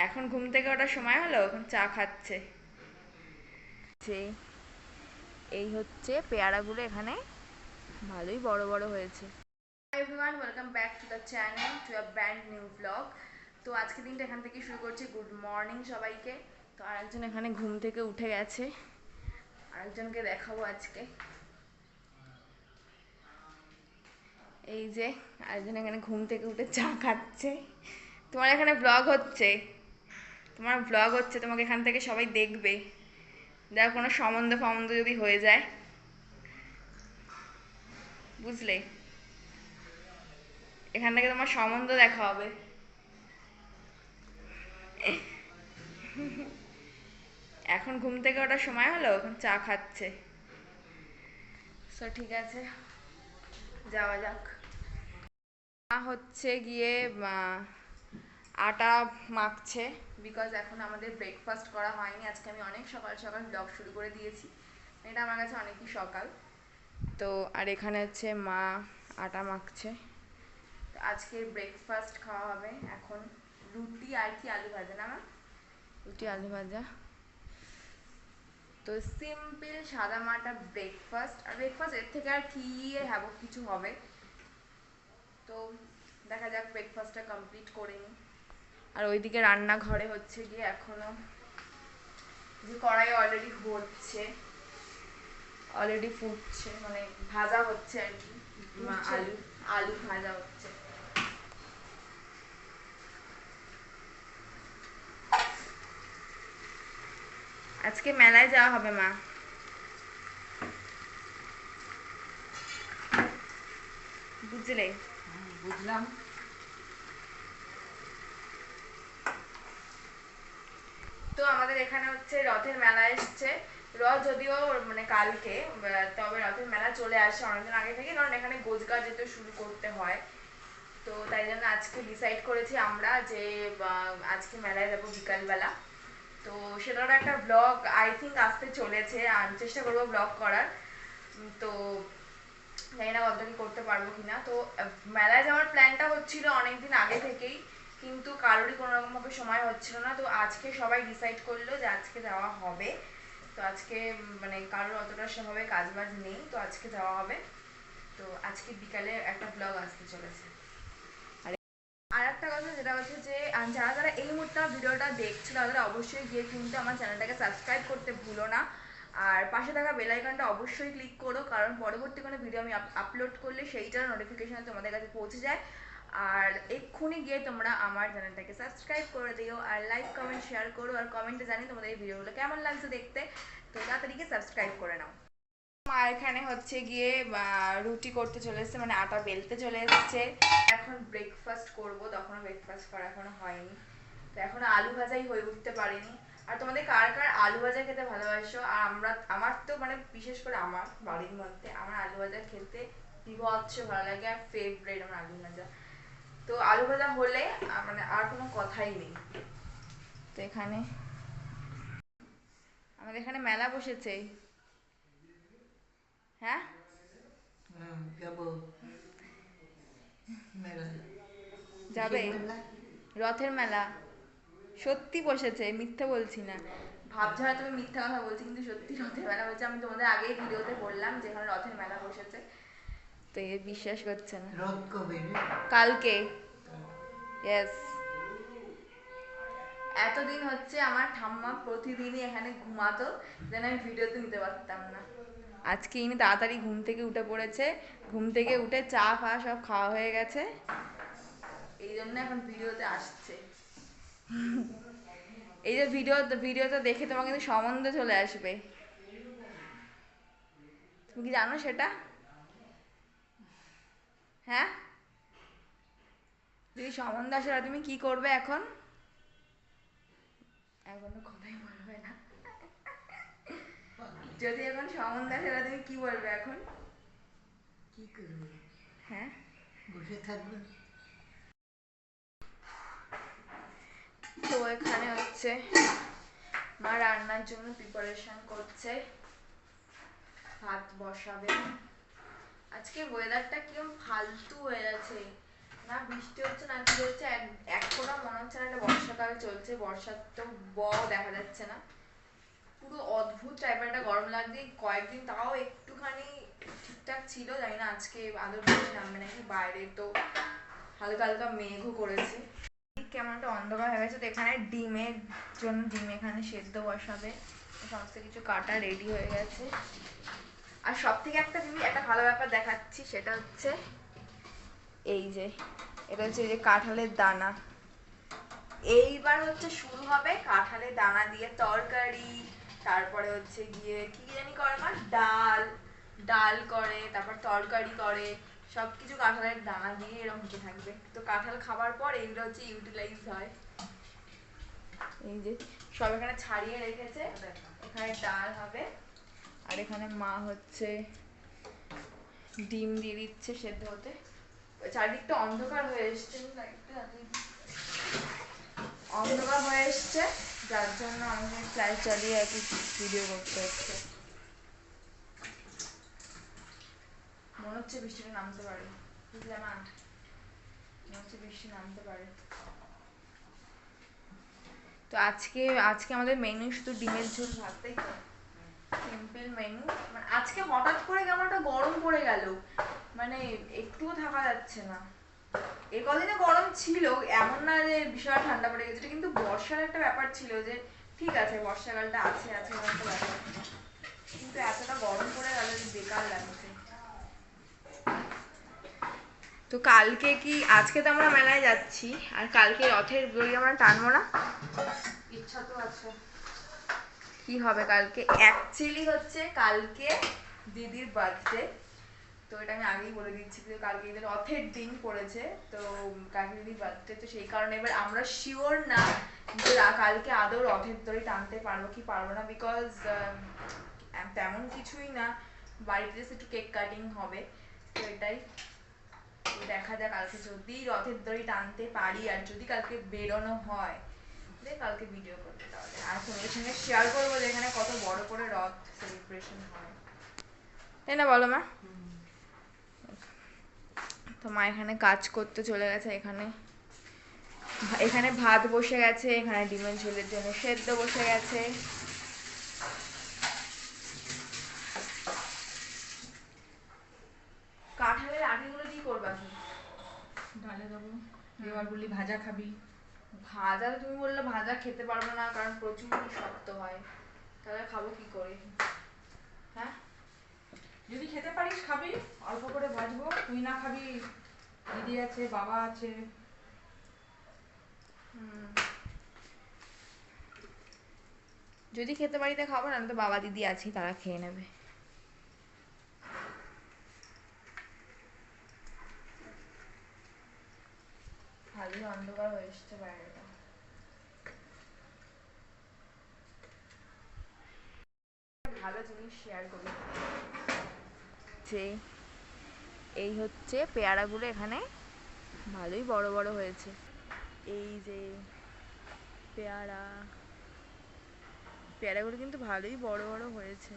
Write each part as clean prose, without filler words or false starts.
এখন ঘুম থেকে ওঠার সময় হলো, এখন চা খাচ্ছে। এই হচ্ছে পেয়ারাগুলো, এখানে ভালোই বড় বড় হয়েছে। Everyone, welcome back to the channel, to a brand new blog. তো আজকে দিনটা এখান থেকে শুরু করছি। গুড মর্নিং সবাইকে। তো আরেকজন এখানে ঘুম থেকে উঠে গেছে, আরেকজনকে দেখাবো আজকে। এই যে আরেকজন এখানে ঘুম থেকে উঠে চা খাচ্ছে। তোমার এখানে ব্লগ হচ্ছে, তোমাকে এখান থেকে সবাই দেখবে। দেখো কোনো সম্বন্ধ ফম্বন্ধ যদি হয়ে যায়, বুঝলে, এখান থেকে তোমার সম্বন্ধ দেখা হবে। এখন ঘুম থেকে ওঠার সময় হলো, এখন চা খাচ্ছে। সো ঠিক আছে, যাওয়া যাক। হচ্ছে গিয়ে আটা মাখছে, বিকজ এখন আমাদের ব্রেকফাস্ট করা হয়নি। আজকে আমি অনেক সকাল সকাল ব্লগ শুরু করে দিয়েছি, এটা আমার কাছে অনেকই সকাল। তো আর এখানে হচ্ছে মা আটা মাখছে। আজকে ব্রেকফাস্ট খাওয়া হবে এখন রুটি আর কি আলু ভাজা, না মা? রুটি আলু ভাজা। তো সিম্পল সাদা মাটা ব্রেকফাস্ট। আর ব্রেকফাস্ট এর থেকে আর কি হ্যাবো কিছু হবে। তো দেখা যাক, ব্রেকফাস্টটা কমপ্লিট করে নিই। আর ওইদিকে রান্নাঘরে হচ্ছে গিয়ে এখনো যে কড়াই অলরেডি হচ্ছে, অলরেডি ফুটছে, মানে ভাজা হচ্ছে আর কি। আলু আলু ভাজা হচ্ছে। আজকে মেলায় যাওয়া হবে মা, বুঝলে? বুঝলাম। তো আমাদের এখানে হচ্ছে রথের মেলা এসছে। রথ যদিও মানে কালকে, তবে রথের মেলা চলে আসে অনেকদিন আগে থেকে, কারণ এখানে গোছগাছ যেতে শুরু করতে হয়। তো তাই জন্য আজকে ডিসাইড করেছি আমরা যে আজকে মেলায় যাবো বিকালবেলা। তো সেটার একটা ব্লগ আই থিঙ্ক আসতে চলেছে, আমি চেষ্টা করবো ব্লগ করার। তো জানি না কতটা কি করতে পারবো কিনা। তো মেলায় যাওয়ার প্ল্যানটা হচ্ছিল অনেকদিন আগে থেকেই, কিন্তু কারোরই কোনো রকম ভাবে সময় হচ্ছিল না। তো আজকে সবাই ডিসাইড করলো যে আজকে যাওয়া হবে। তো আজকে মানে কারোর অতটা সেভাবে কাজবাজ নেই, তো আজকে যাওয়া হবে। তো আজকে বিকালে একটা ব্লগ আসতে চলেছে। আর একটা কথা যেটা হচ্ছে যে যারা যারা এই মুহূর্তে আমার ভিডিওটা দেখছো, তারা অবশ্যই গিয়ে কিন্তু আমার চ্যানেলটাকে সাবস্ক্রাইব করতে ভুলো না। আর পাশে থাকা বেল আইকনটা অবশ্যই ক্লিক করো, কারণ পরবর্তী কোনো ভিডিও আমি আপলোড করলে সেইটার নোটিফিকেশন তোমাদের কাছে পৌঁছে যায়। আর এক্ষুনি গিয়ে তোমরা আমার চ্যানেলটাকে সাবস্ক্রাইব করে দিও, আর লাইক কমেন্ট শেয়ার করো, আর কমেন্টে জানি তোমাদের এই ভিডিওগুলো কেমন লাগছে দেখতে। তো তাড়াতাড়ি গিয়ে সাবস্ক্রাইব করে নাও। মা এখানে হচ্ছে গিয়ে রুটি করতে চলে এসছে, মানে আটা বেলতে চলে এসছে। এখন ব্রেকফাস্ট করব, তখনও ব্রেকফাস্ট করা এখনো হয়নি। তো এখনো আলু ভাজাই হয়ে উঠতে পারেনি। আর তোমাদের কার কার আলু ভাজা খেতে ভালোবাসো? আর আমার তো মানে বিশেষ করে আমার বাড়ির মধ্যে আমার আলু ভাজা খেতে বিভৎস ভালো লাগে, আর ফেভারিট আমার আলু ভাজা। তো আলু ভাজা হলে মানে আর কোনো কথাই নেই। তো এখানে আমাদের এখানে মেলা বসেছে। হ্যাঁ, যাব মেলায়। যাবে? কিসের মেলা? রথের মেলা সত্যি বসেছে, মিথ্যে বলছি না। ভাবছো হয়তো তুমি মিথ্যা কথা বলছি, কিন্তু সত্যি রথের মেলা বলছে। আমি তোমাদের আগেই ভিডিওতে বললাম যে এখানে রথের মেলা বসেছে। তো এ বিশ্বাস করছে না। রথ কবে রে? কালকে। ইয়েস। এতদিন হচ্ছে আমার ঠাম্মা প্রতিদিনই এখানে ঘুমাতো, যেন আমি ভিডিওতে নিতে পারতাম না। আজকে ইনি তাড়াতাড়ি ঘুম থেকে উঠে পড়েছে, ঘুম থেকে উঠে চা ফা সব খাওয়া হয়ে গেছে, এই জন্য এখন ভিডিওতে আসছে। এই যে ভিডিওটা দেখে তোমার কিন্তু সম্বন্ধ চলে আসবে, তুমি কি জানো সেটা? হ্যাঁ, যদি সম্বন্ধ আসে তুমি কি করবে এখন? এখনো কথাই বলবে না। যদি এখন সম্বন্ধ আসে তুমি কি বলবে এখন? কি করবো? হ্যাঁ, বসে থাকবো। তো এখানে হচ্ছে মা রান্নার জন্য প্রিপারেশন করছে, ভাত বসাবে। আজকে ওয়েদারটা কিরম ফালতু হয়ে গেছে, না বৃষ্টি হচ্ছে না, কি হচ্ছে এক ফোঁটা মনে হচ্ছে না, একটা বর্ষাকাল চলছে, বর্ষার তো দেখা যাচ্ছে না, পুরো অদ্ভুত টাইপের একটা গরম লাগছে। কয়েকদিন তাও একটুখানি ঠিকঠাক ছিল, জানি না আজকে আদৌ বৃষ্টি নামবে নাকি। বাইরে তো হালকা হালকা মেঘও করেছে, কেমন একটা অন্ধকার হয়ে গেছে। তো এখানে ডিমের জন্য ডিম এখানে সেদ্ধ বসাবে, সমস্ত কিছু কাটা রেডি হয়ে গেছে। আর সব থেকে একটা জিনিস, একটা ভালো ব্যাপার দেখাচ্ছি, সেটা হচ্ছে এই যে এটা হচ্ছে এই যে কাঁঠালের দানা। এইবার হচ্ছে শুরু হবে কাঁঠালের দানা দিয়ে তরকারি, তারপরে হচ্ছে গিয়ে কি জানি করে মা, ডাল ডাল করে, তারপর তরকারি করে, সবকিছু কাঁঠালের দানা দিয়ে এরকম হতে থাকবে। তো কাঁঠাল খাবার পর এইগুলো হচ্ছে ইউটিলাইজ হয়। এই যে সব এখানে ছাড়িয়ে রেখেছে, এখানে ডাল হবে, আর এখানে মা হচ্ছে ডিম দিয়ে দিচ্ছে সেদ্ধ হতে। চারিদিকটা অন্ধকার হয়ে এসছে, অন্ধকার হয়ে এসছে, যার জন্য আমাকে ফ্ল্যাশ চালিয়ে আর কি ভিডিও করতে হচ্ছে। মনে হচ্ছে বৃষ্টিটা নামতে পারে, বুঝলে মা, মনে হচ্ছে বৃষ্টি নামতে পারে। তো আজকে আজকে আমাদের মেনু শুধু ডিমের ঝোল ভাত, তাই তো, সিম্পল মেনু। মানে আজকে হঠাৎ করে কেমন একটা গরম পড়ে গেল, মানে একটুও থাকা যাচ্ছে না। এই কদিনে গরম ছিল, এমন না যে ভীষণ ঠান্ডা পড়ে গেছে, কিন্তু বর্ষার একটা ব্যাপার ছিল যে ঠিক আছে বর্ষাকালটা আছে আছে এমন একটা ব্যাপার, কিন্তু এতটা গরম পড়ে গেল যে বেকার লাগছে। তো কালকে কি, আজকে তো আমরা মেলায় যাচ্ছি, আর কালকে রথের দড়ি আমরা টানবো না? ইচ্ছা তো আছে। কি হবে কালকে, অ্যাকচুয়ালি হচ্ছে কালকে দিদির বার্থডে। তো এটা আমি আগেই বলে দিচ্ছি যে কালকে এদের রথের দিন পড়েছে, তো কালকে দিদির বার্থডে, তো সেই কারণে এবার আমরা শিওর না যে কালকে আদৌ রথের দড়ি টানতে পারবো কি পারবো না, বিকজ তেমন কিছুই না, বাড়িতে জাস্ট একটু কেক কাটিং হবে। তো এটাই, দেখা যাক কালকে যদি রথের দড়ি টানতে পারি, আর যদি কালকে বেরোনো হয় কালকে ভিডিও করতে, তাহলে আর তোমাদের সঙ্গে শেয়ার করবো যে এখানে কত বড় করে রথ সেলিব্রেশন হয়, তাই না বলো মা? তো মা এখানে কাজ করতে চলে গেছে, এখানে এখানে ভাত বসে গেছে, এখানে ডিমের ঝোলের জন্য সেদ্ধ বসে গেছে। কাঁঠালের আটিগুলো কি করবা কি? ডালে দেবো, এবার বললি ভাজা খাবি। ভাজা তুমি বললে ভাজা খেতে পারবো না, কারণ প্রচুর শক্ত হয়, তাহলে খাবো কি করে? হ্যাঁ, যদি খেতে পারিস খাবি, অল্প করে ভাজবো। তুই না খাবি, দিদি আছে, বাবা আছে। যদি খেতে পারি তা খাবো, না তো বাবা দিদি আছে, তারা খেয়ে নেবে। ভালোই অন্ধকার হয়ে এসছে বাইরেটা। ভালো জিনিস শেয়ার করি, যে এই হচ্ছে পেয়ারাগুলো এখানে ভালোই বড় বড় হয়েছে। এই যে পেয়ারা, পেয়ারাগুলো কিন্তু ভালোই বড় বড় হয়েছে।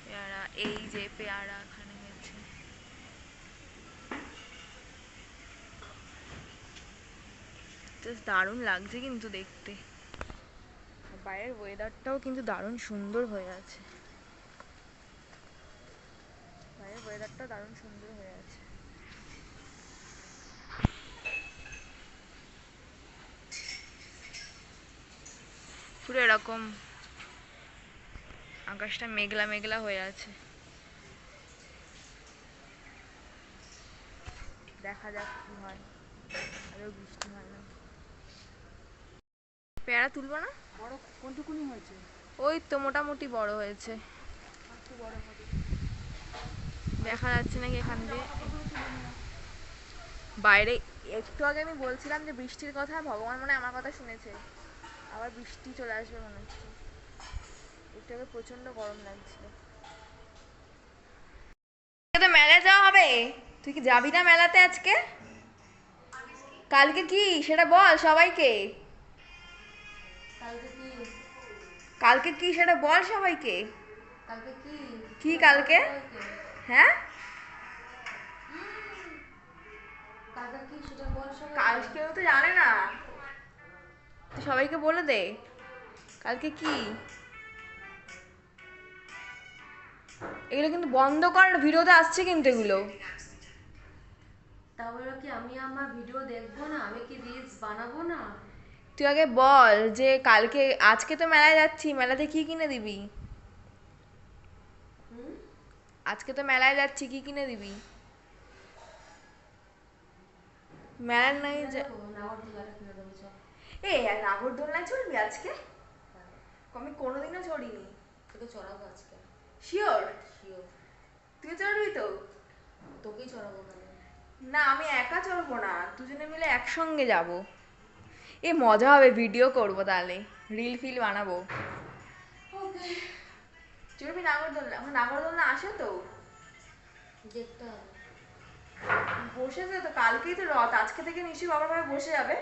পেয়ারা, এই যে পেয়ারা এখানে হয়েছে, জাস্ট দারুণ লাগছে কিন্তু দেখতে। বাইরের ওয়েদারটাও কিন্তু দারুণ সুন্দর হয়ে আছে, বাইরের ওয়েদারটা দারুণ সুন্দর হয়ে আছে। পুরো এরকম আকাশটা মেঘলা মেঘলা হয়ে আছে, দেখা যাক কি হয়, আরো বৃষ্টি হয় না। পেয়ারা তুলবো না? বড় কোনটুকুনি হয়েছে? ওই তো মোটামুটি বড় হয়েছে, একটু বড় হবে। দেখা যাচ্ছে নাকি এখান দিয়ে। বাইরে একটু আগে আমি বলছিলাম যে বৃষ্টির কথা, ভগবান মনে হয় আমার কথা শুনেছে, আবার বৃষ্টি চলে আসবে মনে হচ্ছে। একটু আগে প্রচন্ড গরম লাগছিল। তো মেলায় যাওয়া হবে, তুই কি যাবি না মেলাতে আজকে? কালকে কি সেটা বল সবাইকে, কালকে কি? কালকে কি সেটা বল সবাইকে। কালকে কি? কি কালকে? হ্যাঁ কাকা কি সেটা বল সবাই। কাল কেউ তো জানে না, তুই সবাইকে বলে দে কালকে কি। এগুলো কিন্তু বন্ধ কর, ভিডিওতে আসছে কিন্তু এগুলো। তাহলে কি আমি আমার ভিডিও দেখবো না? আমি কি রিলস বানাবো না? তুই আগে বল যে কালকে, আজকে তো মেলায় যাচ্ছি, মেলাতে কি কিনে দিবি? হুম? আজকে তো মেলায় যাচ্ছি, কি কিনে দিবি? মেলার নাই নাগরদোলাটা কিনে দেবো চল। এ নাগরদোলনায় চড়বি আজকে? আমি কোনোদিনও চড়িনি। তোকে চড়াবো আজকে। শিওর? শিওর। তুই চড়বি তো? তোকেই চড়াবো কেন? না আমি একা চড়বো না, দুজনে মিলে একসঙ্গে যাব। এ মজা হবে, ভিডিও করব তাহলে, রিল ফিল বানাবো। ওকে। চড়বি নাগরদোলনা? এখন নাগরদোলনা আসে তো, দেখতে হবে। বসেছে তো, কালকেই তো রথ, আজকে থেকে নিশ্চয়ই বাবার ভাবে বসে যাবে।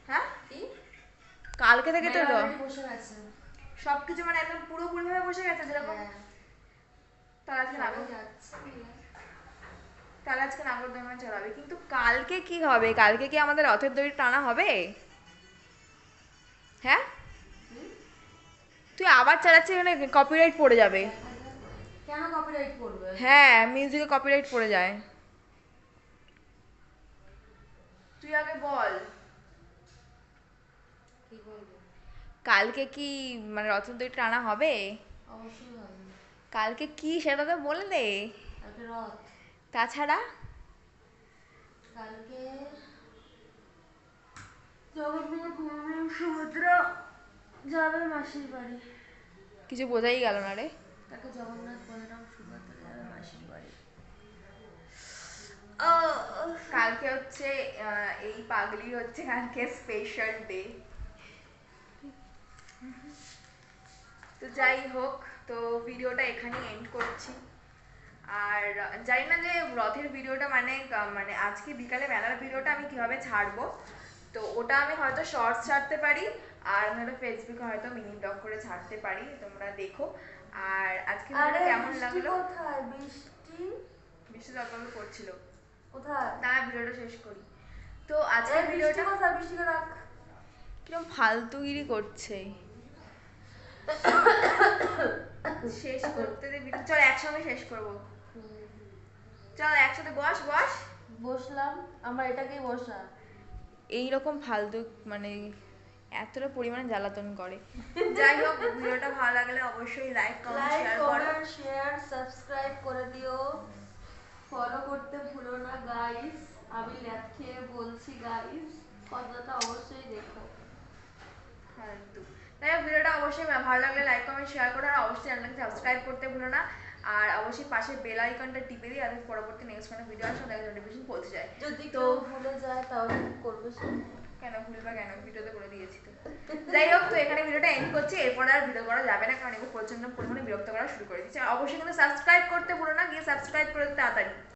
হ্যাঁ কি? কালকে থেকে তো মেলা রথ, already বসে গেছে। সবকিছু মানে একদম পুরোপুরি ভাবে বসে গেছে যেরকম। হ্যাঁ। তাহলে আজকে সবাই নাগর, যাচ্ছে মেলায়। তাহলে আজকে নাগরদোলনা চড়াবে। কিন্তু কালকে কি হবে? কালকে কি আমাদের রথের দড়ি টানা হবে? হ্যাঁ হুম? তুই আবার চালাচ্ছিস, এখানে কপিরাইট পড়ে যাবে। দেখা যাক। কেন কপিরাইট করবে? হ্যাঁ মিউজিকে কপিরাইট পড়ে যায়। তুই আগে বল কি বলবো? কালকে কি মানে রথের দড়ি টানা হবে? অবশ্যই হবে। কালকে কি সেটা তো বলে দে। কালকে রথ। তাছাড়া কালকে জগন্নাথ বলরাম সুভদ্রা যাবে মাসির বাড়ি। কিছু বোঝাই গেল না রে। কালকে জগন্নাথ বলরাম সুভদ্রা যাবে মাসির বাড়ি। কালকে হচ্ছে এই পাগলির হচ্ছে কালকে স্পেশাল ডে। তো যাই হোক, তো ভিডিওটা এখানেই এন্ড করছি। আর জানি না যে রথের ভিডিওটা মানে মানে আজকে বিকালে মেলার ভিডিওটা আমি কিভাবে ছাড়বো, তো ওটা আমি হয়তো শর্টস ছাড়তে পারি, আর আমি হয়তো ফেসবুকে হয়তো মিনি ব্লগ করে ছাড়তে পারি, তোমরা দেখো। আর আজকে ভিডিওটা কেমন লাগলো? কোথায় বৃষ্টি? বৃষ্টি জলপালো করছিল, কোথায়? তারা ভিডিওটা শেষ করি। তো আজকে ভিডিওটা কোথায়? বৃষ্টিকে রাখ। কিরকম ফালতুগিরি করছে, শেষ করতে দে ভিডিও। চল একসঙ্গে শেষ করবো, চল একসাথে বস বস। বসলাম, আমার এটাকেই বসা। এইরকম ফালতু মানে এতটা পরিমাণে জ্বালাতন করে। যাই হোক, ভিডিওটা ভালো লাগলে অবশ্যই লাইক কমেন্ট লাইক শেয়ার করো। কমেন্ট শেয়ার সাবস্ক্রাইব করে দিও, ফলো করতে ভুলো না গাইস। আমি ল্যাব খেয়ে বলছি গাইস, কথাটা অবশ্যই দেখো। ফালতু। তাই হোক, ভিডিওটা অবশ্যই ভালো লাগলে লাইক কমেন্ট শেয়ার করো, আর অবশ্যই চ্যানেলটাকে সাবস্ক্রাইব করতে ভুলো না। আর অবশ্যই পাশে বেল আইকনটা টিপে দিই, যাতে পরবর্তী নেক্সট কোনো ভিডিও আসলে তাদের নোটিফিকেশন পৌঁছে যায়। যদি তো কেউ ভুলে যায় তাহলে কি করবে সে? কেন ভুলবা কেন, ভিডিওতে করে দিয়েছি তো। যাই হোক, তো এখানে ভিডিওটা এন্ড করছি, এরপর আর ভিডিও করা যাবে না, কারণ এগুলো প্রচন্ড পরিমাণে বিরক্ত করা শুরু করে দিচ্ছে। অবশ্যই কিন্তু সাবস্ক্রাইব করতে ভুলো না, গিয়ে সাবস্ক্রাইব করে দিতে তাড়াতাড়ি।